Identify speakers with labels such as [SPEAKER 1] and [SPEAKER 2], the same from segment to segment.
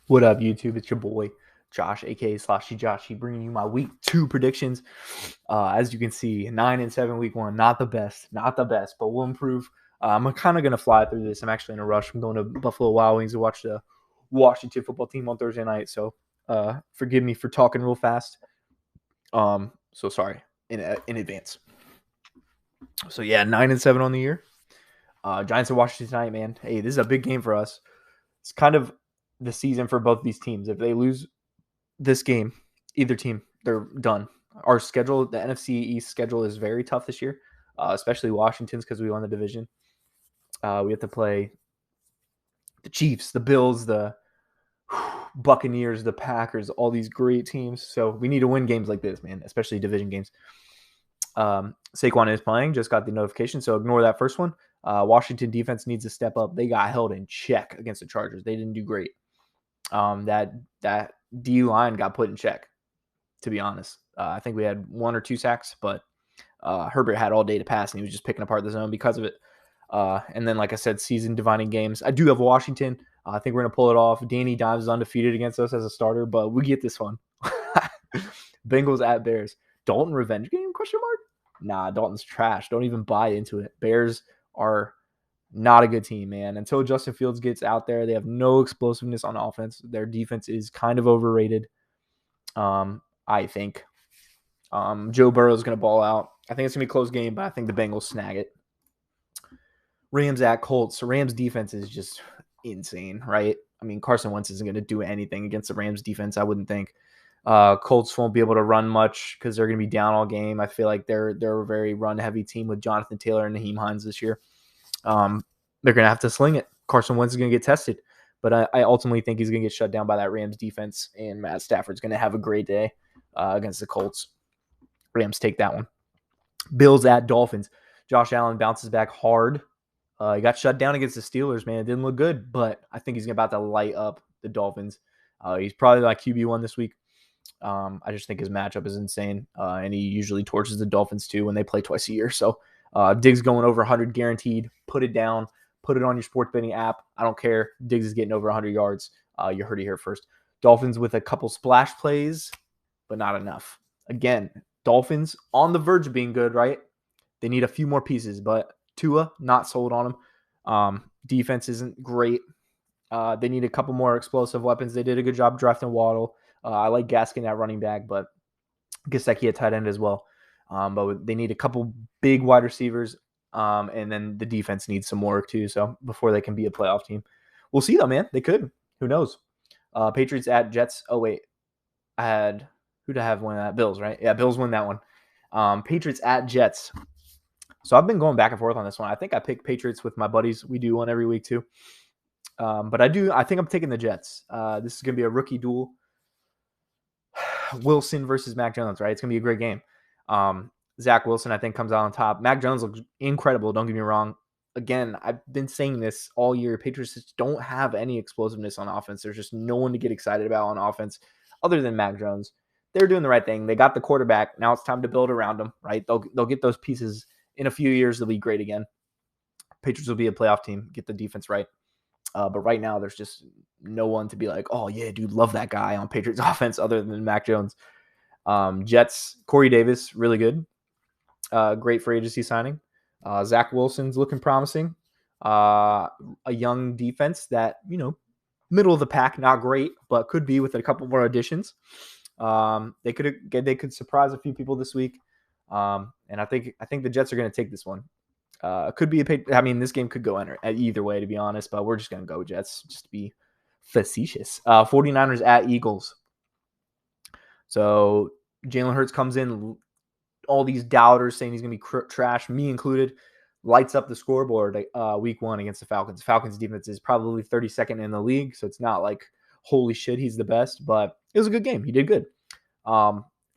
[SPEAKER 1] What up, YouTube? It's your boy, Josh, aka Sloshy Joshy, bringing you my week 2 predictions. As you can see, 9-7 week 1, not the best, but we'll improve. I'm kind of going to fly through this. I'm actually in a rush. I'm going to Buffalo Wild Wings to watch the Washington football team on Thursday night, so forgive me for talking real fast. So sorry in advance. So yeah, 9-7 on the year. Giants and Washington tonight, man. Hey, this is a big game for us. It's kind of the season for both these teams. If they lose this game, either team, they're done. Our schedule, the NFC East schedule, is very tough this year, especially Washington's because we won the division. We have to play the Chiefs, the Bills, the Buccaneers, the Packers, all these great teams. So we need to win games like this, man, especially division games. Saquon is playing, just got the notification, so ignore that first one. Washington defense needs to step up. They got held in check against the Chargers. They didn't do great. That D line got put in check, to be honest. I think we had 1 or 2 sacks, but Herbert had all day to pass, and he was just picking apart the zone because of it. And then, like I said, season dividing games. I do have Washington. I think we're going to pull it off. Danny Dimes is undefeated against us as a starter, but we get this one. Bengals at Bears. Dalton revenge game, question mark? Nah, Dalton's trash. Don't even buy into it. Bears are not a good team, man. Until Justin Fields gets out there, they have no explosiveness on offense. Their defense is kind of overrated, I think. Joe Burrow is going to ball out. I think it's going to be a close game, but I think the Bengals snag it. Rams at Colts. Rams defense is just insane, right? I mean, Carson Wentz isn't going to do anything against the Rams defense, I wouldn't think. Colts won't be able to run much because they're going to be down all game. I feel like they're a very run-heavy team with Jonathan Taylor and Naheem Hines this year. They're going to have to sling it. Carson Wentz is going to get tested, but I ultimately think he's going to get shut down by that Rams defense, and Matt Stafford's going to have a great day against the Colts. Rams take that one. Bills at Dolphins. Josh Allen bounces back hard. He got shut down against the Steelers, man. It didn't look good, but I think he's about to light up the Dolphins. He's probably like QB1 this week. I just think his matchup is insane, and he usually torches the Dolphins too when they play twice a year. So Diggs going over 100 guaranteed. Put it down. Put it on your sports betting app. I don't care. Diggs is getting over 100 yards. You heard it here first. Dolphins with a couple splash plays, but not enough. Again, Dolphins on the verge of being good, right? They need a few more pieces, but Tua, not sold on him. Defense isn't great. They need a couple more explosive weapons. They did a good job drafting Waddle. I like Gaskin at running back, but Gesicki at tight end as well. But they need a couple big wide receivers, and then the defense needs some work too. So before they can be a playoff team, we'll see though, man. They could. Who knows? Patriots at Jets. Oh wait, who'd I have win that? Bills, right? Yeah, Bills win that one. Patriots at Jets. So I've been going back and forth on this one. I think I pick Patriots with my buddies. We do one every week too. But I think I'm taking the Jets. This is going to be a rookie duel. Wilson versus Mac Jones, right? It's going to be a great game. Zach Wilson, I think, comes out on top. Mac Jones looks incredible. Don't get me wrong. Again, I've been saying this all year. Patriots just don't have any explosiveness on offense. There's just no one to get excited about on offense other than Mac Jones. They're doing the right thing. They got the quarterback. Now it's time to build around him, right? They'll get those pieces. In a few years, they'll be great again. Patriots will be a playoff team. Get the defense right. But right now, there's just no one to be like, oh, yeah, dude, love that guy on Patriots offense other than Mac Jones. Jets, Corey Davis, really good. Great for agency signing. Zach Wilson's looking promising. A young defense that, middle of the pack, not great, but could be with a couple more additions. They could surprise a few people this week. And I think the Jets are going to take this one. Could be this game could go either way, to be honest, but we're just going to go Jets just to be facetious. 49ers at Eagles. So Jalen Hurts comes in, all these doubters saying he's going to be trash, me included, lights up the scoreboard week 1 against the Falcons. Falcons defense is probably 32nd in the league, so it's not like, holy shit, he's the best, but it was a good game. He did good.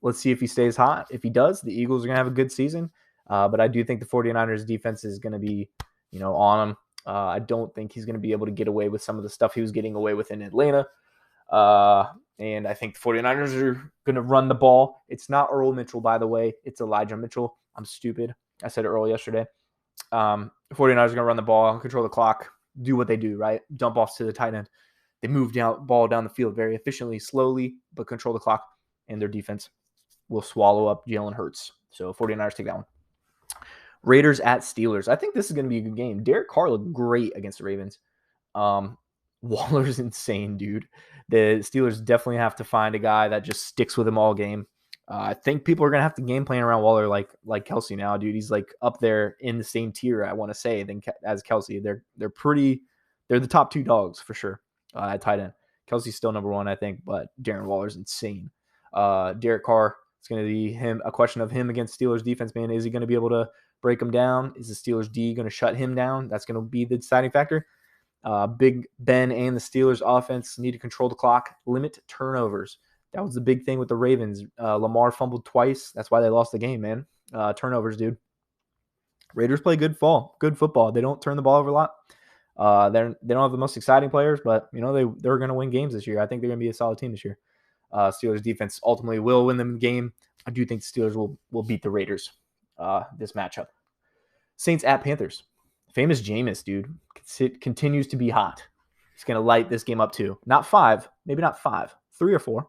[SPEAKER 1] Let's see if he stays hot. If he does, the Eagles are going to have a good season. But I do think the 49ers defense is going to be, on him. I don't think he's going to be able to get away with some of the stuff he was getting away with in Atlanta. And I think the 49ers are going to run the ball. It's not Earl Mitchell, by the way. It's Elijah Mitchell. I'm stupid. I said Earl yesterday. 49ers are going to run the ball, control the clock, do what they do, right? Dump offs to the tight end. They move ball down the field very efficiently, slowly, but control the clock, and their defense will swallow up Jalen Hurts. So 49ers take that one. Raiders at Steelers. I think this is going to be a good game. Derek Carr looked great against the Ravens. Waller's insane, dude. The Steelers definitely have to find a guy that just sticks with him all game. I think people are going to have to game plan around Waller like Kelsey now, dude. He's like up there in the same tier, I want to say, as Kelsey. They're the top two dogs for sure at tight end. Kelsey's still number one, I think, but Darren Waller's insane. Derek Carr, it's going to be a question of him against Steelers defense, man. Is he going to be able to break him down? Is the Steelers D going to shut him down? That's going to be the deciding factor. Big Ben and the Steelers offense need to control the clock, limit turnovers. That was the big thing with the Ravens. Lamar fumbled twice. That's why they lost the game, man. Turnovers, dude. Raiders play good football. They don't turn the ball over a lot. They don't have the most exciting players, but they're going to win games this year. I think they're going to be a solid team this year. Steelers defense ultimately will win them the game. I do think the Steelers will beat the Raiders this matchup. Saints at Panthers. Famous Jameis, dude, continues to be hot. He's going to light this game up too. Maybe not 3 or 4.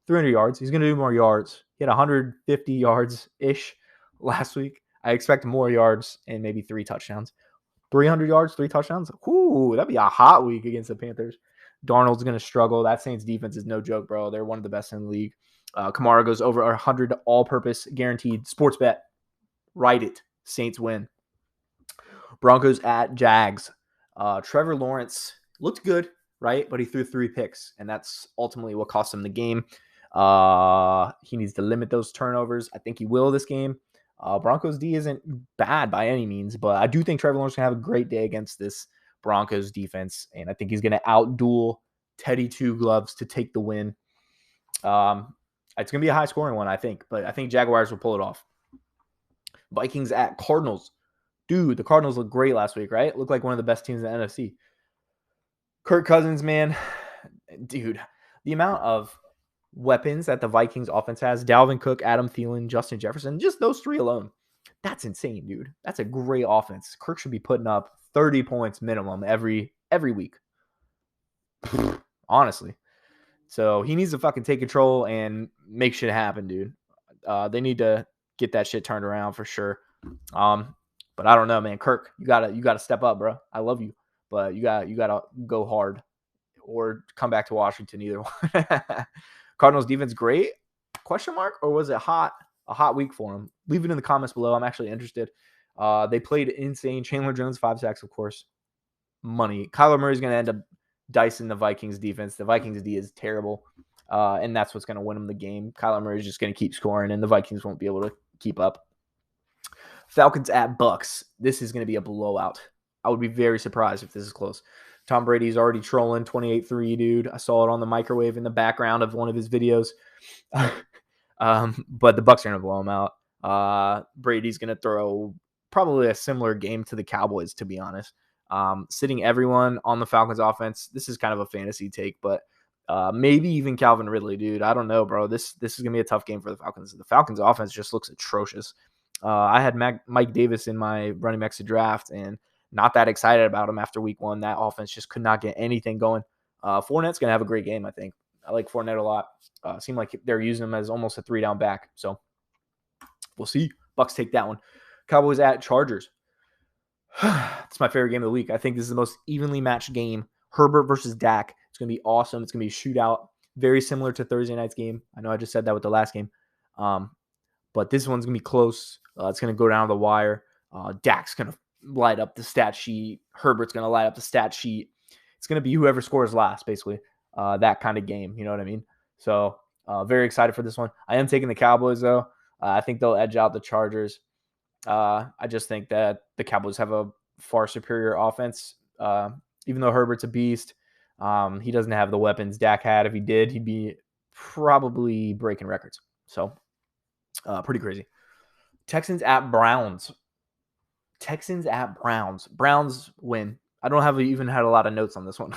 [SPEAKER 1] 300 yards. He's going to do more yards. He had 150 yards-ish last week. I expect more yards and maybe 3 touchdowns. 300 yards, 3 touchdowns. Ooh, that'd be a hot week against the Panthers. Darnold's going to struggle. That Saints defense is no joke, bro. They're one of the best in the league. Kamara goes over 100 all-purpose guaranteed. Sports bet. Write it. Saints win. Broncos at Jags. Trevor Lawrence looked good, right? But he threw 3 picks, and that's ultimately what cost him the game. He needs to limit those turnovers. I think he will this game. Broncos D isn't bad by any means, but I do think Trevor Lawrence can have a great day against this Broncos defense, and I think he's going to outduel Teddy Two Gloves to take the win. It's going to be a high-scoring one, I think, but I think Jaguars will pull it off. Vikings at Cardinals. Dude, the Cardinals looked great last week, right? Looked like one of the best teams in the NFC. Kirk Cousins, man, dude, the amount of weapons that the Vikings offense has, Dalvin Cook, Adam Thielen, Justin Jefferson, just those 3 alone, that's insane, dude. That's a great offense. Kirk should be putting up 30 points minimum every week. Honestly. So he needs to fucking take control and make shit happen, dude. They need to get that shit turned around for sure. But I don't know, man. Kirk, you gotta step up, bro. I love you, but you gotta go hard or come back to Washington. Either one. Cardinals defense great? Question mark? Or was it a hot week for them? Leave it in the comments below. I'm actually interested. They played insane. Chandler Jones 5 sacks, of course. Money. Kyler Murray's gonna end up dicing the Vikings defense. The Vikings D is terrible, and that's what's gonna win them the game. Kyler Murray's just gonna keep scoring, and the Vikings won't be able to keep up. Falcons at Bucks. This is going to be a blowout. I would be very surprised if this is close. Tom Brady's already trolling 28-3, dude. I saw it on the microwave in the background of one of his videos. But the Bucks are going to blow him out. Brady's going to throw probably a similar game to the Cowboys, to be honest. Sitting everyone on the Falcons offense. This is kind of a fantasy take, but maybe even Calvin Ridley, dude. I don't know, bro. This is going to be a tough game for the Falcons. The Falcons offense just looks atrocious. I had Mike Davis in my running backs to draft and not that excited about him after week 1. That offense just could not get anything going. Fournette's going to have a great game, I think. I like Fournette a lot. Seemed like they're using him as almost a 3-down back. So we'll see. Bucks take that one. Cowboys at Chargers. It's my favorite game of the week. I think this is the most evenly matched game. Herbert versus Dak. It's going to be awesome. It's going to be a shootout. Very similar to Thursday night's game. I know I just said that with the last game. But this one's going to be close. It's going to go down to the wire. Dak's going to light up the stat sheet. Herbert's going to light up the stat sheet. It's going to be whoever scores last, basically. That kind of game. You know what I mean? So very excited for this one. I am taking the Cowboys, though. I think they'll edge out the Chargers. I just think that the Cowboys have a far superior offense. Even though Herbert's a beast, he doesn't have the weapons Dak had. If he did, he'd be probably breaking records. So pretty crazy. Texans at Browns. Browns win. I don't have even had a lot of notes on this one.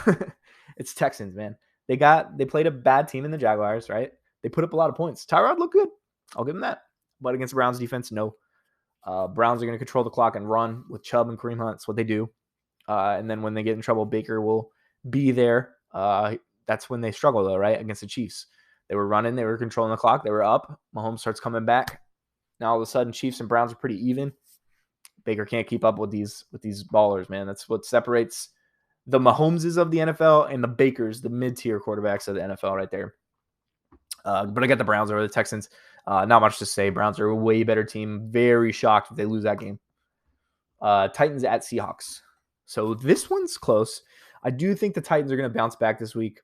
[SPEAKER 1] It's Texans, man. They played a bad team in the Jaguars, right? They put up a lot of points. Tyrod looked good. I'll give him that. But against the Browns defense, no. Browns are going to control the clock and run with Chubb and Kareem Hunt. That's what they do. And then when they get in trouble, Baker will be there. That's when they struggle, though, right? Against the Chiefs. They were running. They were controlling the clock. They were up. Mahomes starts coming back. Now, all of a sudden, Chiefs and Browns are pretty even. Baker can't keep up with these ballers, man. That's what separates the Mahomeses of the NFL and the Bakers, the mid-tier quarterbacks of the NFL right there. But I got the Browns over the Texans. Not much to say. Browns are a way better team. Very shocked if they lose that game. Titans at Seahawks. So this one's close. I do think the Titans are going to bounce back this week.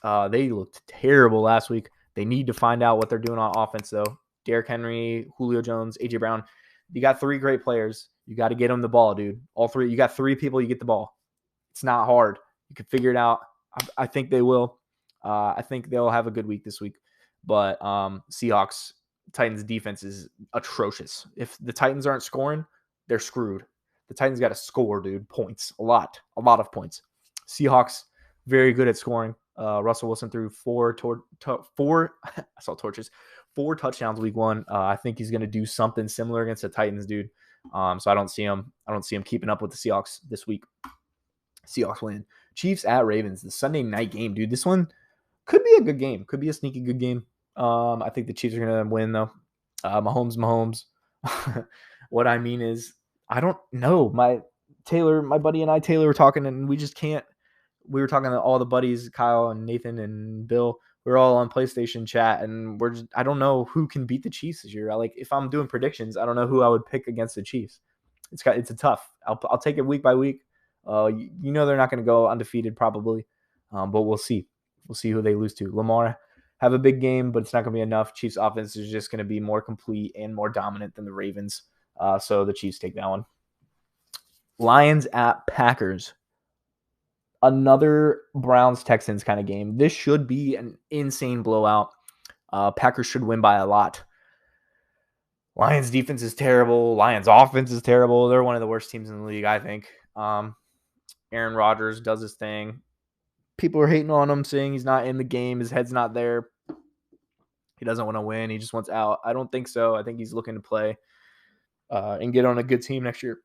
[SPEAKER 1] They looked terrible last week. They need to find out what they're doing on offense, though. Derrick Henry, Julio Jones, A.J. Brown. You got 3 great players. You got to get them the ball, dude. All 3. You got 3 people, you get the ball. It's not hard. You can figure it out. I think they will. I think they'll have a good week this week. But Seahawks, Titans defense is atrocious. If the Titans aren't scoring, they're screwed. The Titans got to score, dude. Points. A lot of points. Seahawks, very good at scoring. Russell Wilson threw 4 touchdowns week 1. I think he's going to do something similar against the Titans, dude. So I don't see him keeping up with the Seahawks this week. Seahawks win. Chiefs at Ravens, the Sunday night game, dude. This one could be a good game. Could be a sneaky good game. I think the Chiefs are going to win, though. Mahomes. What I mean is, I don't know. My buddy and I, Taylor, were talking, and we just can't. We were talking to all the buddies, Kyle and Nathan and Bill. We're all on PlayStation chat, and I don't know who can beat the Chiefs this year. If I'm doing predictions, I don't know who I would pick against the Chiefs. It's a tough. I'll take it week by week. They're not going to go undefeated probably, but we'll see. We'll see who they lose to. Lamar have a big game, but it's not going to be enough. Chiefs offense is just going to be more complete and more dominant than the Ravens. So the Chiefs take that one. Lions at Packers. Another Browns-Texans kind of game. This should be an insane blowout. Packers should win by a lot. Lions defense is terrible. Lions offense is terrible. They're one of the worst teams in the league, I think. Aaron Rodgers does his thing. People are hating on him, saying he's not in the game. His head's not there. He doesn't want to win. He just wants out. I don't think so. I think he's looking to play and get on a good team next year.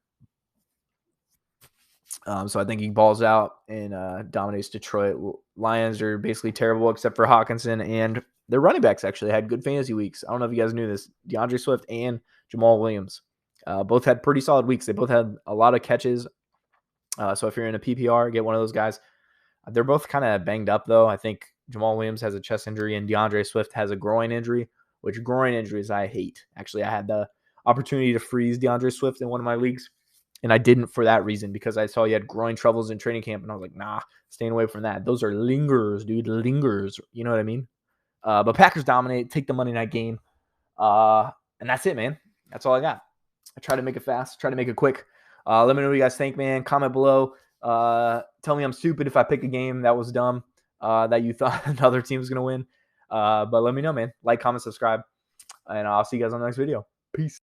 [SPEAKER 1] So I think he balls out and dominates Detroit. Lions are basically terrible except for Hawkinson, and their running backs actually had good fantasy weeks. I don't know if you guys knew this. DeAndre Swift and Jamal Williams both had pretty solid weeks. They both had a lot of catches. So if you're in a PPR, get one of those guys. They're both kind of banged up, though. I think Jamal Williams has a chest injury and DeAndre Swift has a groin injury, which groin injuries I hate. Actually, I had the opportunity to freeze DeAndre Swift in one of my leagues, and I didn't for that reason because I saw he had groin troubles in training camp, and I was like, nah, staying away from that. Those are lingers, dude, lingers. You know what I mean? But Packers dominate, take the Monday night game, and that's it, man. That's all I got. I try to make it fast, try to make it quick. Let me know what you guys think, man. Comment below. Tell me I'm stupid if I pick a game that was dumb, that you thought another team was going to win. But let me know, man. Like, comment, subscribe, and I'll see you guys on the next video. Peace.